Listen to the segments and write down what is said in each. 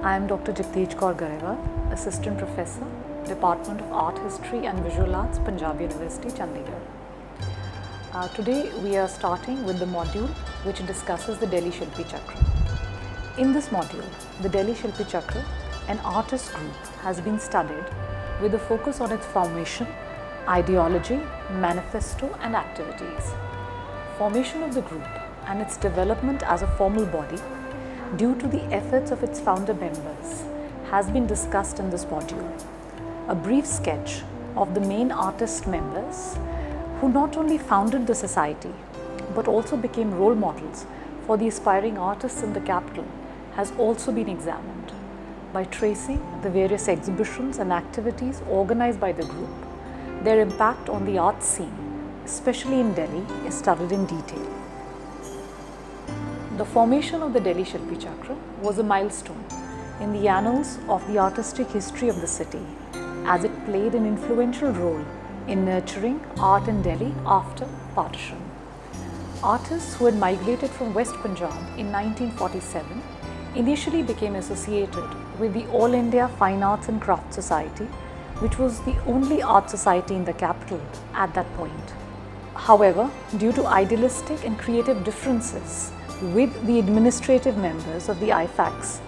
I am Dr. Jagdish, Assistant Professor, Department of Art History and Visual Arts, Punjab University, Chandigarh. Today we are starting with the module which discusses the Delhi Shilpi Chakra. In this module, the Delhi Shilpi Chakra, an artist group, has been studied with a focus on its formation, ideology, manifesto and activities. Formation of the group and its development as a formal body due to the efforts of its founder members has been discussed in this module. A brief sketch of the main artist members who not only founded the society but also became role models for the aspiring artists in the capital has also been examined. By tracing the various exhibitions and activities organized by the group, their impact on the art scene, especially in Delhi, is studied in detail. The formation of the Delhi Shilpi Chakra was a milestone in the annals of the artistic history of the city, as it played an influential role in nurturing art in Delhi after partition. Artists who had migrated from West Punjab in 1947 initially became associated with the All India Fine Arts and Crafts Society, which was the only art society in the capital at that point. However, due to idealistic and creative differences with the administrative members of the IFACs,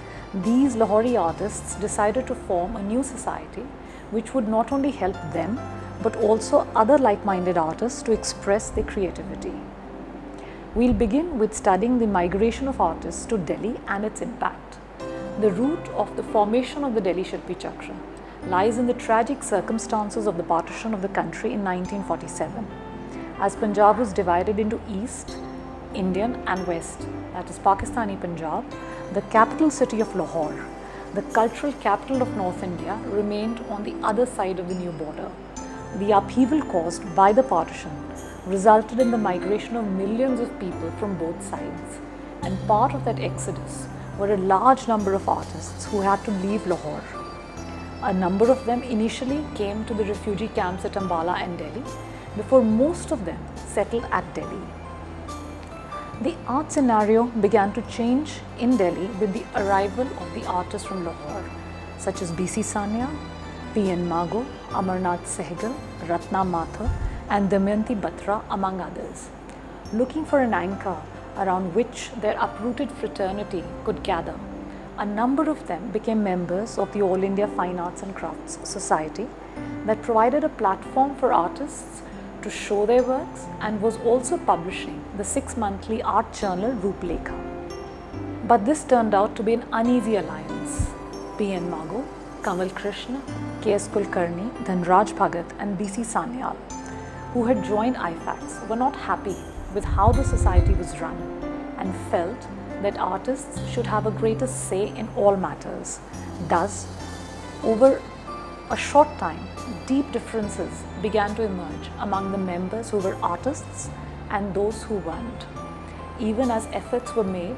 these Lahori artists decided to form a new society which would not only help them but also other like-minded artists to express their creativity. We'll begin with studying the migration of artists to Delhi and its impact. The root of the formation of the Delhi Shilpi Chakra lies in the tragic circumstances of the partition of the country in 1947. As Punjab was divided into East, Indian and West, that is Pakistani Punjab, the capital city of Lahore, the cultural capital of North India, remained on the other side of the new border. The upheaval caused by the partition resulted in the migration of millions of people from both sides, and part of that exodus were a large number of artists who had to leave Lahore. A number of them initially came to the refugee camps at Ambala and Delhi, before most of them settled at Delhi. The art scenario began to change in Delhi with the arrival of the artists from Lahore, such as B.C. Sanyal, P.N. Mago, Amarnath Sehgal, Ratna Mathur and Damayanti Batra, among others. Looking for an anchor around which their uprooted fraternity could gather, a number of them became members of the All India Fine Arts and Crafts Society that provided a platform for artists to show their works and was also publishing the 6-monthly art journal Rooplekha. But this turned out to be an uneasy alliance. P.N. Mago, Kamal Krishna, K.S. Kulkarni, Dhanraj Bhagat and B.C. Sanyal, who had joined IFACs, were not happy with how the society was run and felt that artists should have a greater say in all matters. Thus, over a short time, deep differences began to emerge among the members who were artists and those who weren't. Even as efforts were made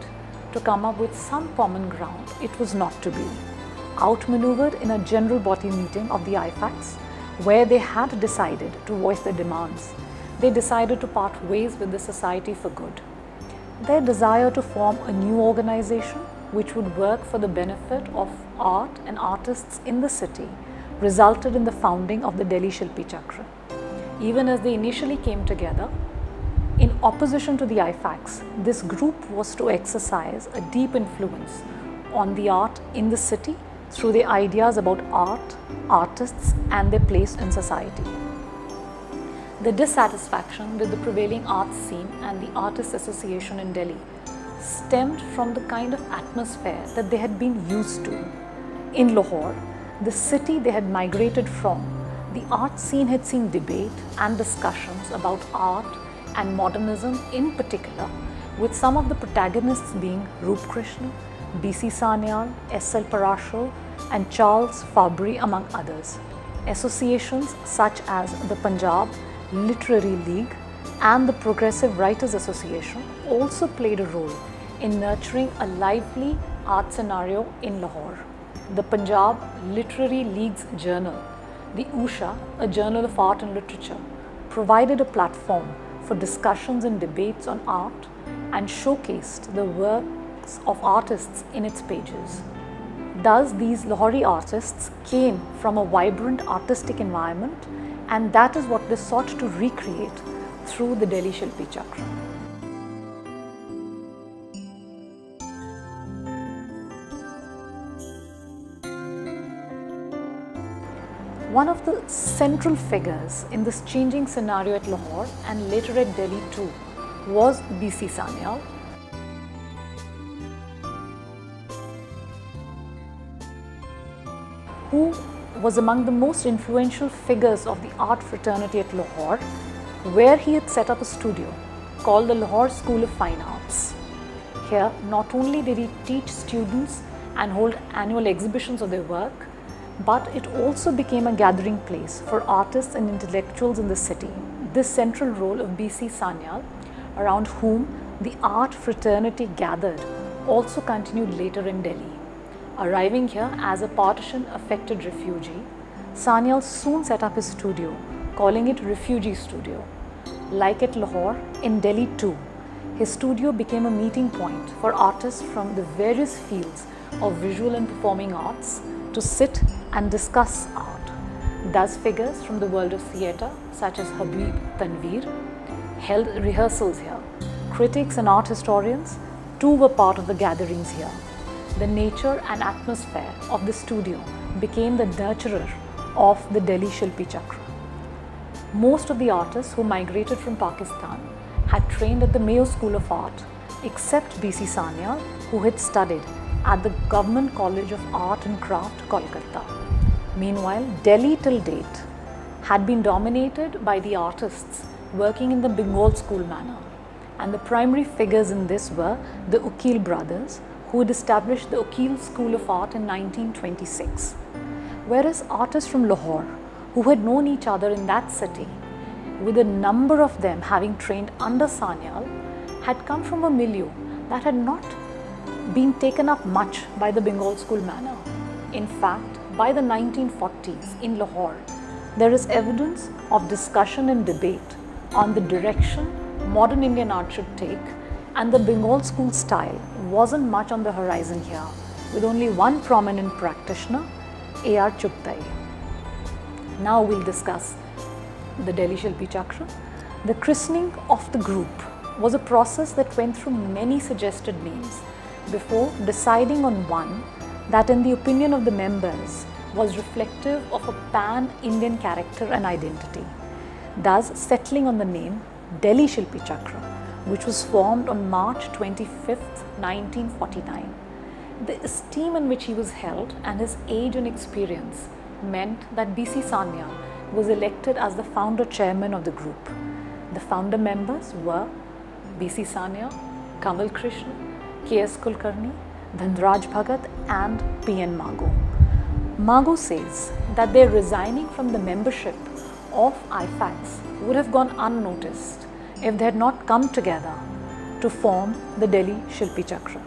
to come up with some common ground, it was not to be. Outmaneuvered in a general body meeting of the IFACs, where they had decided to voice their demands, they decided to part ways with the society for good. Their desire to form a new organization which would work for the benefit of art and artists in the city resulted in the founding of the Delhi Shilpi Chakra. Even as they initially came together, in opposition to the IFACs, this group was to exercise a deep influence on the art in the city through their ideas about art, artists and their place in society. The dissatisfaction with the prevailing art scene and the Artists Association in Delhi stemmed from the kind of atmosphere that they had been used to. In Lahore, the city they had migrated from, the art scene had seen debate and discussions about art and modernism in particular, with some of the protagonists being Roop Krishna, B.C. Sanyal, S.L. Parashar and Charles Fabry, among others. Associations such as the Punjab Literary League and the Progressive Writers Association also played a role in nurturing a lively art scenario in Lahore. The Punjab Literary League's journal, the Usha, a journal of art and literature, provided a platform for discussions and debates on art and showcased the works of artists in its pages. Thus, these Lahori artists came from a vibrant artistic environment, and that is what they sought to recreate through the Delhi Shilpi Chakra. One of the central figures in this changing scenario at Lahore and later at Delhi too was B.C. Sanyal, who was among the most influential figures of the art fraternity at Lahore, where he had set up a studio called the Lahore School of Fine Arts. Here, not only did he teach students and hold annual exhibitions of their work, but it also became a gathering place for artists and intellectuals in the city. This central role of B.C. Sanyal, around whom the art fraternity gathered, also continued later in Delhi. Arriving here as a partition-affected refugee, Sanyal soon set up his studio, calling it Refugee Studio. Like at Lahore, in Delhi too, his studio became a meeting point for artists from the various fields of visual and performing arts to sit and discuss art. Thus, figures from the world of theatre, such as Habib Tanveer, held rehearsals here. Critics and art historians too were part of the gatherings here. The nature and atmosphere of the studio became the nurturer of the Delhi Shilpi Chakra. Most of the artists who migrated from Pakistan had trained at the Mayo School of Art, except B.C. Sanyal, who had studied at the Government College of Art and Craft, Kolkata. Meanwhile, Delhi till date had been dominated by the artists working in the Bengal school manner, and the primary figures in this were the Ukil brothers, who had established the Ukil School of Art in 1926. Whereas artists from Lahore, who had known each other in that city, with a number of them having trained under Sanyal, had come from a milieu that had not been taken up much by the Bengal school manner. In fact, by the 1940s in Lahore, there is evidence of discussion and debate on the direction modern Indian art should take, and the Bengal school style wasn't much on the horizon here, with only one prominent practitioner, A.R. Chugtai. Now we'll discuss the Delhi Shilpi Chakra. The christening of the group was a process that went through many suggested names before deciding on one that, in the opinion of the members, was reflective of a pan-Indian character and identity, thus settling on the name Delhi Shilpi Chakra, which was formed on March 25th, 1949. The esteem in which he was held and his age and experience meant that B.C. Sanyal was elected as the founder chairman of the group. The founder members were B.C. Sanyal, Kamal Krishna, K.S. Kulkarni, Dhanraj Bhagat and P.N. Mago. Mago says that their resigning from the membership of IFAX would have gone unnoticed if they had not come together to form the Delhi Shilpi Chakra.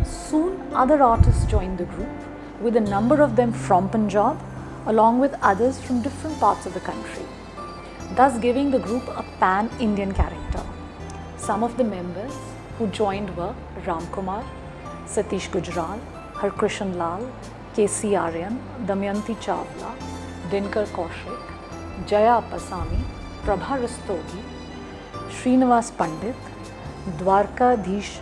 Soon other artists joined the group, with a number of them from Punjab, along with others from different parts of the country, thus giving the group a pan-Indian character. Some of the members who joined were Ram Kumar, Satish Gujral, Harkrishan Lal, K.C. Aryan, Damayanti Chawla, Dinkar Kaushik, Jaya Pisani, Prabha Rastogi, Srinivas Pandit, Dwarkadhish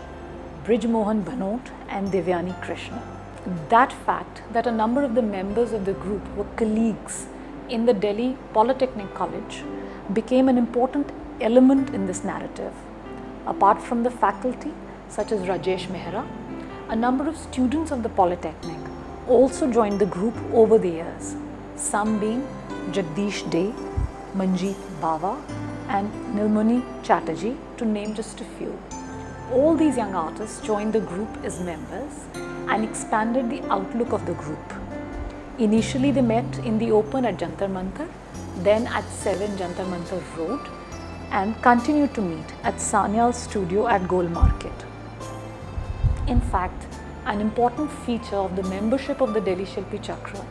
Brijmohan Bhanot and Devyani Krishna. That fact that a number of the members of the group were colleagues in the Delhi Polytechnic College became an important element in this narrative. Apart from the faculty such as Rajesh Mehra, a number of students of the Polytechnic also joined the group over the years, some being Jagdish Dey, Manjeet Bawa and Nilmani Chatterjee, to name just a few. All these young artists joined the group as members and expanded the outlook of the group. Initially they met in the open at Jantar Mantar, then at 7 Jantar Mantar Road, and continued to meet at Sanyal's studio at Gol Market. In fact, an important feature of the membership of the Delhi Shilpi Chakra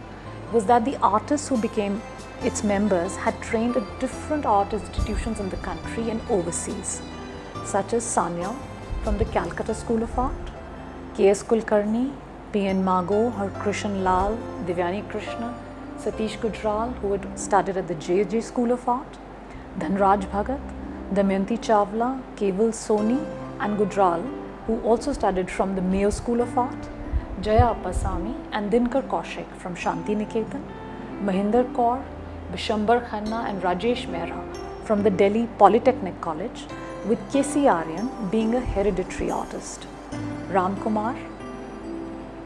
was that the artists who became its members had trained at different art institutions in the country and overseas, such as Sanyal from the Calcutta School of Art, K.S. Kulkarni P.N. Mago, Krishan Lal, Divyani Krishna, Satish Gujral, who had studied at the J.J. School of Art, Dhanraj Bhagat, Damayanti Chawla, Keval Soni and Gujral, who also studied from the Mayo School of Art, Jaya Pisani and Dinkar Kaushik from Shanti Niketan, Mahinder Kaur, Bishambar Khanna and Rajesh Mehra from the Delhi Polytechnic College, with K.C. Aryan being a hereditary artist. Ram Kumar,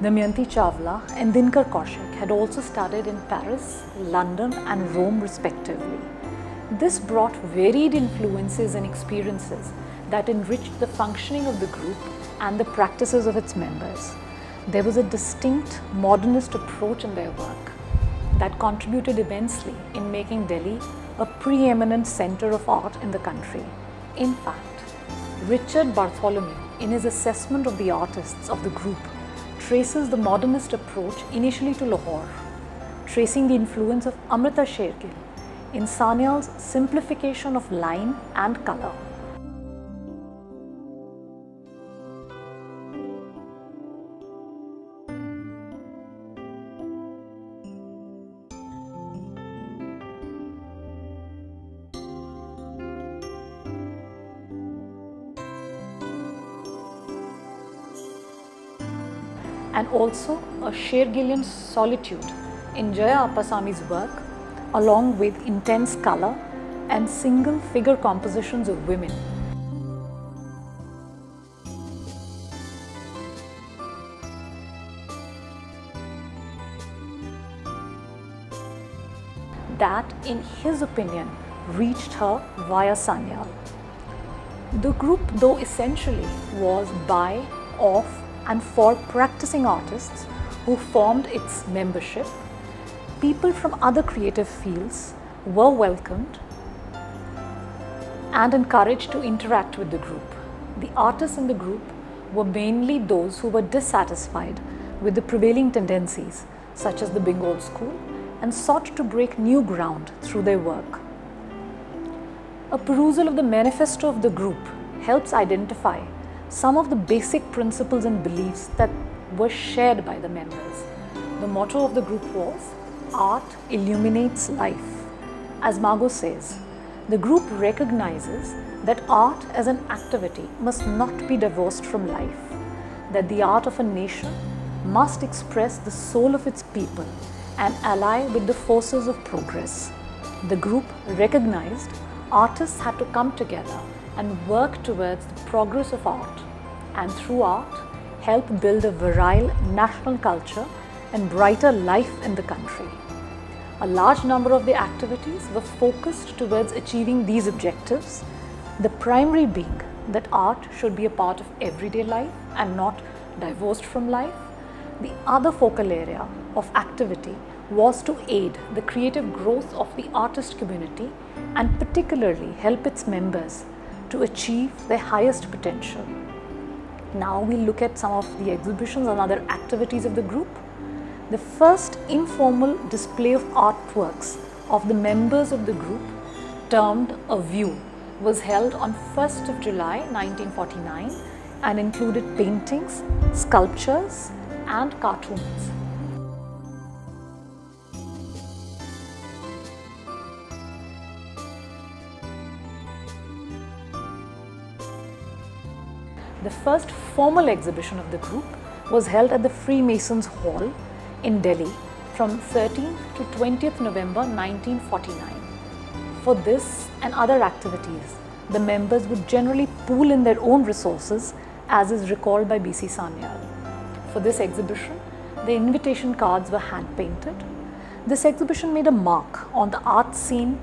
Damayanti Chawla and Dinkar Kaushik had also studied in Paris, London and Rome respectively. This brought varied influences and experiences that enriched the functioning of the group and the practices of its members. There was a distinct modernist approach in their work that contributed immensely in making Delhi a preeminent center of art in the country. In fact, Richard Bartholomew, in his assessment of the artists of the group, traces the modernist approach initially to Lahore, tracing the influence of Amrita Shergill in Sanyal's simplification of line and colour. And also a Shergillian solitude in Jaya Pisani's work, along with intense colour and single figure compositions of women. That, in his opinion, reached her via Sanyal. The group, though essentially was by, of and for practicing artists who formed its membership, people from other creative fields were welcomed and encouraged to interact with the group. The artists in the group were mainly those who were dissatisfied with the prevailing tendencies, such as the Bengal school, and sought to break new ground through their work. A perusal of the manifesto of the group helps identify some of the basic principles and beliefs that were shared by the members. The motto of the group was, "Art illuminates life." As Mago says, the group recognizes that art as an activity must not be divorced from life, that the art of a nation must express the soul of its people and ally with the forces of progress. The group recognized artists had to come together and work towards the progress of art, and through art help build a virile national culture and brighter life in the country. A large number of the activities were focused towards achieving these objectives, the primary being that art should be a part of everyday life and not divorced from life. The other focal area of activity was to aid the creative growth of the artist community and particularly help its members to achieve their highest potential. Now we'll look at some of the exhibitions and other activities of the group. The first informal display of artworks of the members of the group, termed A View, was held on 1st of July 1949 and included paintings, sculptures and cartoons. The first formal exhibition of the group was held at the Freemasons Hall in Delhi from 13th to 20th November 1949. For this and other activities, the members would generally pool in their own resources, as is recalled by B.C. Sanyal. For this exhibition, the invitation cards were hand-painted. This exhibition made a mark on the art scene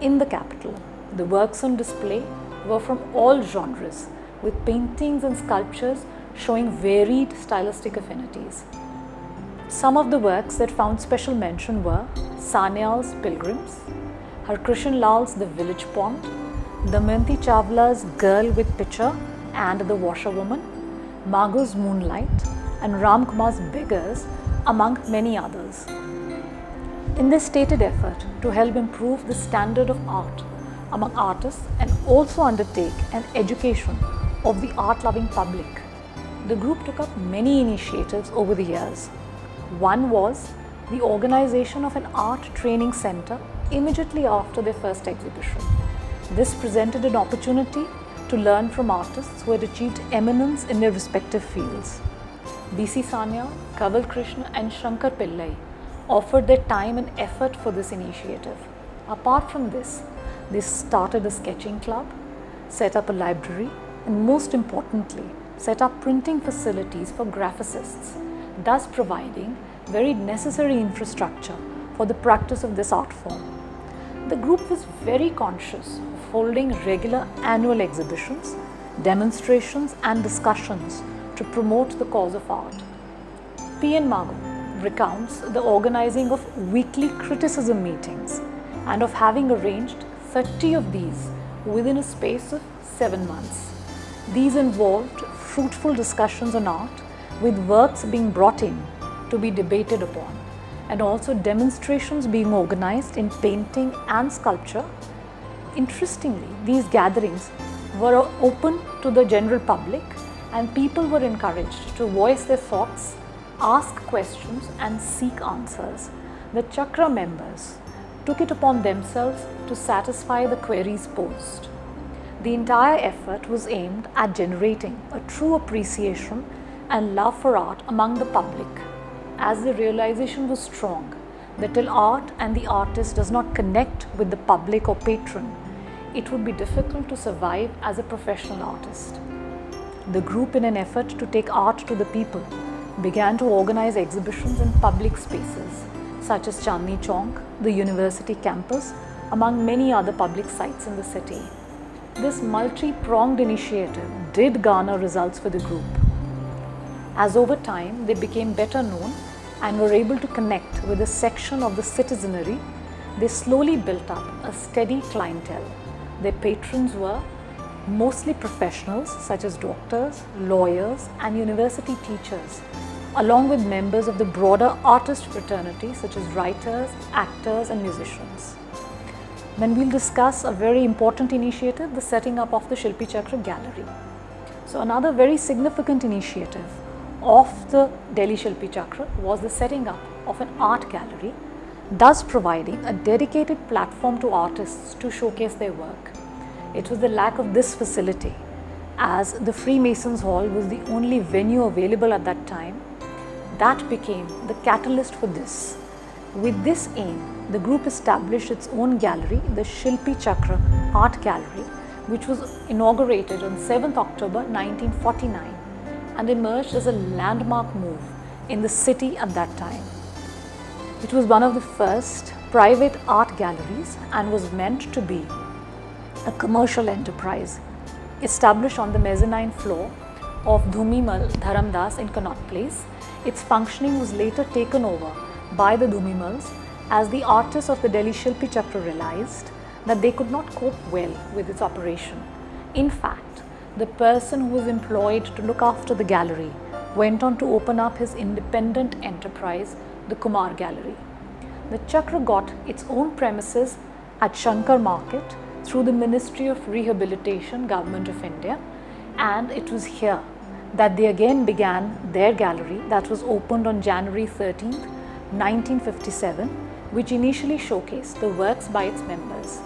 in the capital. The works on display were from all genres, with paintings and sculptures showing varied stylistic affinities. Some of the works that found special mention were Sanyal's Pilgrims, Krishan Lal's The Village Pond, Damayanti Chawla's Girl with Pitcher and The Washerwoman, Mago's Moonlight, and Ram Kumar's Beggars, among many others. In this stated effort to help improve the standard of art among artists and also undertake an education of the art-loving public, the group took up many initiatives over the years. One was the organization of an art training center immediately after their first exhibition. This presented an opportunity to learn from artists who had achieved eminence in their respective fields. B.C. Sanya, Kaval Krishna and Shankar Pillai offered their time and effort for this initiative. Apart from this, they started a sketching club, set up a library, and most importantly, set up printing facilities for graphicists, thus providing very necessary infrastructure for the practice of this art form. The group was very conscious of holding regular annual exhibitions, demonstrations and discussions to promote the cause of art. P.N. Mago recounts the organizing of weekly criticism meetings and of having arranged 30 of these within a space of 7 months. These involved fruitful discussions on art, with works being brought in to be debated upon, and also demonstrations being organized in painting and sculpture. Interestingly, these gatherings were open to the general public and people were encouraged to voice their thoughts, ask questions and seek answers. The Chakra members took it upon themselves to satisfy the queries posed. The entire effort was aimed at generating a true appreciation and love for art among the public, as the realization was strong that till art and the artist does not connect with the public or patron, it would be difficult to survive as a professional artist. The group, in an effort to take art to the people, began to organize exhibitions in public spaces such as Chandni Chowk, the university campus, among many other public sites in the city. This multi-pronged initiative did garner results for the group. As over time they became better known and were able to connect with a section of the citizenry, they slowly built up a steady clientele. Their patrons were mostly professionals such as doctors, lawyers and university teachers, along with members of the broader artist fraternity such as writers, actors and musicians. Then we'll discuss a very important initiative, the setting up of the Shilpi Chakra Gallery. So another very significant initiative of the Delhi Shilpi Chakra was the setting up of an art gallery, thus providing a dedicated platform to artists to showcase their work. It was the lack of this facility, as the Freemasons Hall was the only venue available at that time, that became the catalyst for this. With this aim, the group established its own gallery, the Shilpi Chakra Art Gallery, which was inaugurated on 7th October 1949 and emerged as a landmark move in the city at that time. It was one of the first private art galleries and was meant to be a commercial enterprise established on the mezzanine floor of Dhumimal Dharamdas in Connaught Place. Its functioning was later taken over by the Dhumimals, as the artists of the Delhi Shilpi Chakra realized that they could not cope well with its operation. In fact, the person who was employed to look after the gallery went on to open up his independent enterprise, the Kumar Gallery. The Chakra got its own premises at Shankar Market through the Ministry of Rehabilitation, Government of India, and it was here that they again began their gallery that was opened on January 13th, 1957, which initially showcased the works by its members.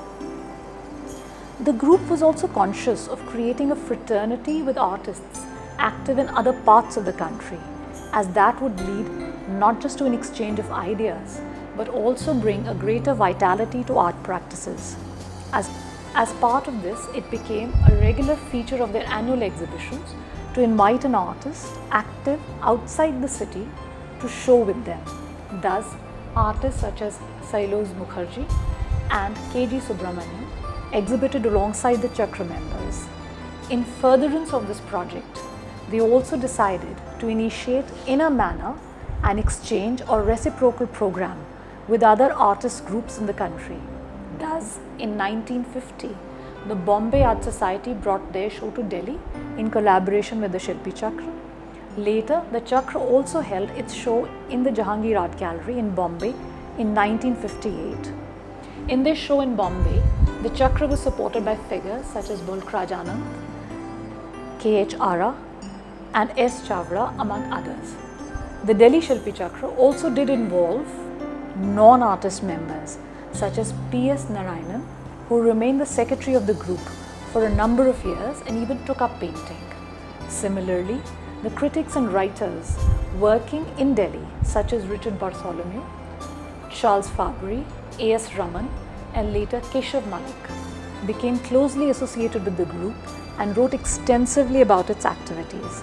The group was also conscious of creating a fraternity with artists active in other parts of the country, as that would lead not just to an exchange of ideas, but also bring a greater vitality to art practices. As part of this, it became a regular feature of their annual exhibitions to invite an artist active outside the city to show with them. Thus, artists such as Sailoz Mukherjee and K.G. Subramanian exhibited alongside the Chakra members. In furtherance of this project, they also decided to initiate in a manner an exchange or reciprocal program with other artist groups in the country. Thus, in 1950, the Bombay Art Society brought their show to Delhi in collaboration with the Shilpi Chakra. Later, the Chakra also held its show in the Jahangir Art Gallery in Bombay in 1958. In this show in Bombay, the Chakra was supported by figures such as Bolkraj Anand, K.H. Ara, and S. Chavra, among others. The Delhi Shilpi Chakra also did involve non-artist members such as P.S. Narayanan, who remained the secretary of the group for a number of years and even took up painting. Similarly, the critics and writers working in Delhi such as Richard Bartholomew, Charles Fabry, A.S. Raman and later Keshav Malik became closely associated with the group and wrote extensively about its activities.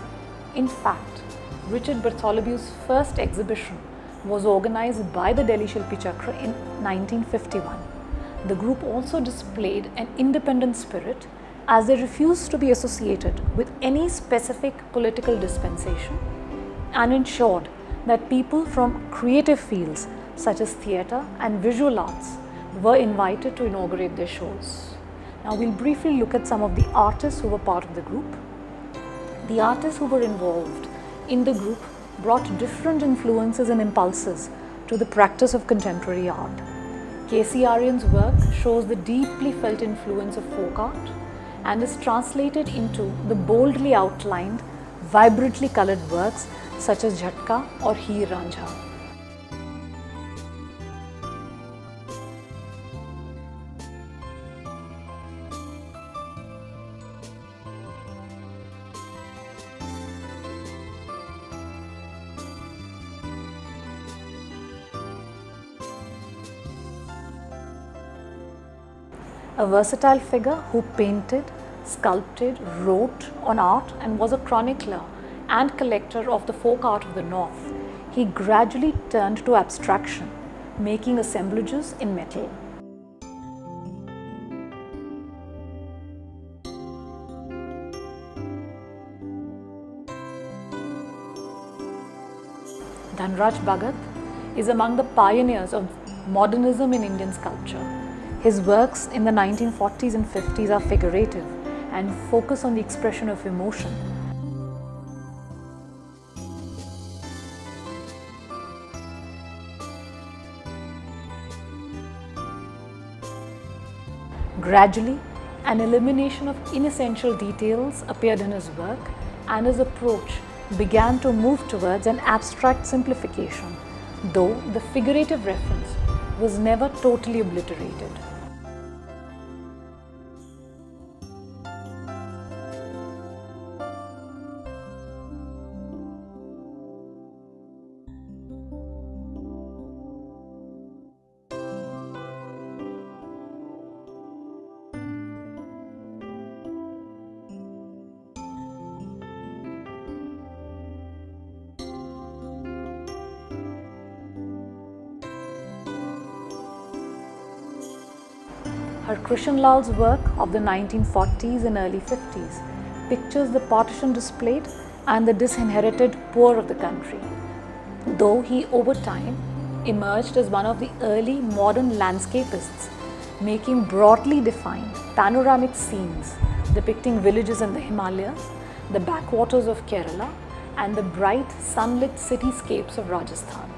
In fact, Richard Bartholomew's first exhibition was organized by the Delhi Shilpi Chakra in 1951. The group also displayed an independent spirit as they refused to be associated with any specific political dispensation and ensured that people from creative fields such as theatre and visual arts were invited to inaugurate their shows. Now we'll briefly look at some of the artists who were part of the group. The artists who were involved in the group brought different influences and impulses to the practice of contemporary art. K.C. Aryan's work shows the deeply felt influence of folk art and is translated into the boldly outlined, vibrantly colored works such as Jhatka or Heer Ranjha. A versatile figure who painted, sculpted, wrote on art and was a chronicler and collector of the folk art of the North, he gradually turned to abstraction, making assemblages in metal. Dhanraj Bhagat is among the pioneers of modernism in Indian sculpture. His works in the 1940s and 50s are figurative and focus on the expression of emotion. Gradually, an elimination of inessential details appeared in his work and his approach began to move towards an abstract simplification, though the figurative reference was never totally obliterated. Her Krishanlal's work of the 1940s and early 50s pictures the partition displayed and the disinherited poor of the country, though he over time emerged as one of the early modern landscapists, making broadly defined panoramic scenes depicting villages in the Himalayas, the backwaters of Kerala and the bright sunlit cityscapes of Rajasthan.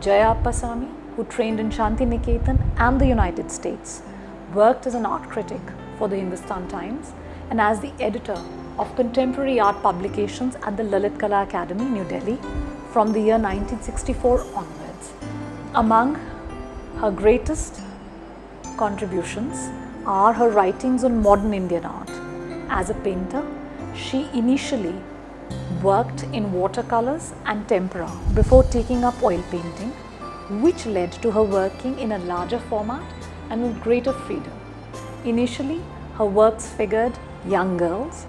Jaya Pisani, who trained in Shanti Niketan and the United States, worked as an art critic for the Hindustan Times and as the editor of contemporary art publications at the Lalit Kala Academy, New Delhi, from the year 1964 onwards. Among her greatest contributions are her writings on modern Indian art. As a painter, she initially worked in watercolors and tempera before taking up oil painting, which led to her working in a larger format and with greater freedom. Initially, her works figured young girls,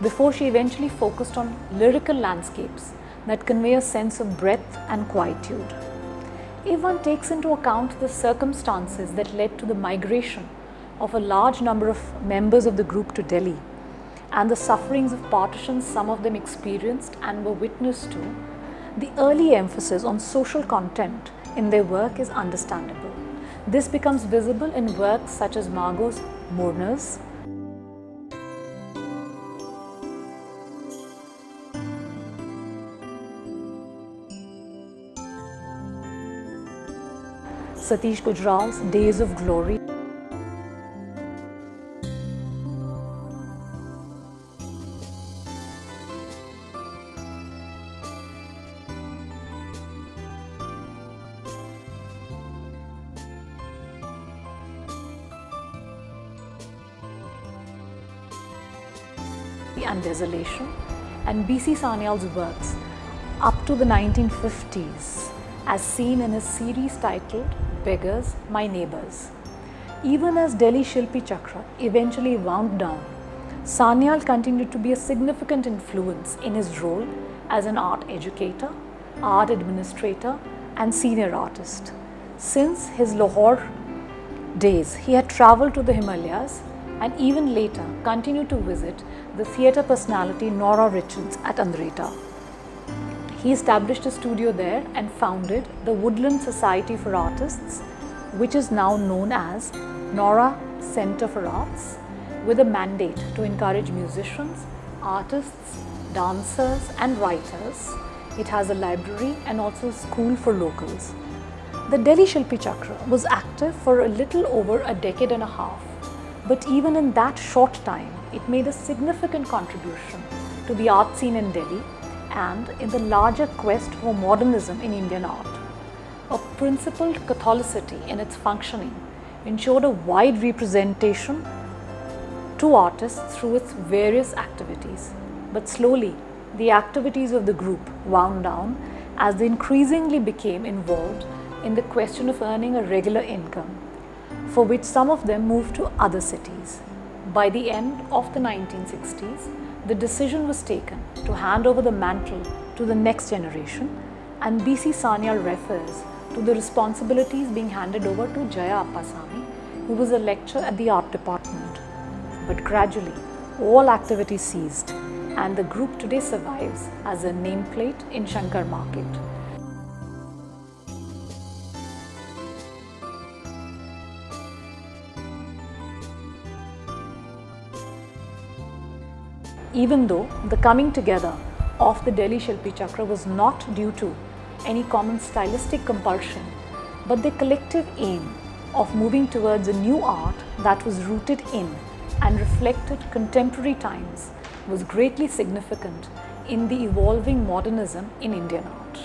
before she eventually focused on lyrical landscapes that convey a sense of breadth and quietude. If one takes into account the circumstances that led to the migration of a large number of members of the group to Delhi, and the sufferings of partitions some of them experienced and were witness to, the early emphasis on social content in their work is understandable. This becomes visible in works such as Margot's Mourners, Satish Gujral's Days of Glory, and Desolation, and B.C. Sanyal's works up to the 1950s, as seen in his series titled Beggars, My Neighbors. Even as Delhi Shilpi Chakra eventually wound down, Sanyal continued to be a significant influence in his role as an art educator, art administrator, and senior artist. Since his Lahore days, he had travelled to the Himalayas and even later continued to visit the theatre personality Nora Richards at Andretta. He established a studio there and founded the Woodland Society for Artists, which is now known as Nora Centre for Arts, with a mandate to encourage musicians, artists, dancers and writers. It has a library and also a school for locals. The Delhi Shilpi Chakra was active for a little over a decade and a half, but even in that short time, it made a significant contribution to the art scene in Delhi and in the larger quest for modernism in Indian art. A principled Catholicity in its functioning ensured a wide representation to artists through its various activities. But slowly, the activities of the group wound down as they increasingly became involved in the question of earning a regular income, for which some of them moved to other cities. By the end of the 1960s, the decision was taken to hand over the mantle to the next generation, and B.C. Sanyal refers to the responsibilities being handed over to Jaya Pisani, who was a lecturer at the art department. But gradually, all activity ceased, and the group today survives as a nameplate in Shankar Market. Even though the coming together of the Delhi Shilpi Chakra was not due to any common stylistic compulsion, but the collective aim of moving towards a new art that was rooted in and reflected contemporary times was greatly significant in the evolving modernism in Indian art.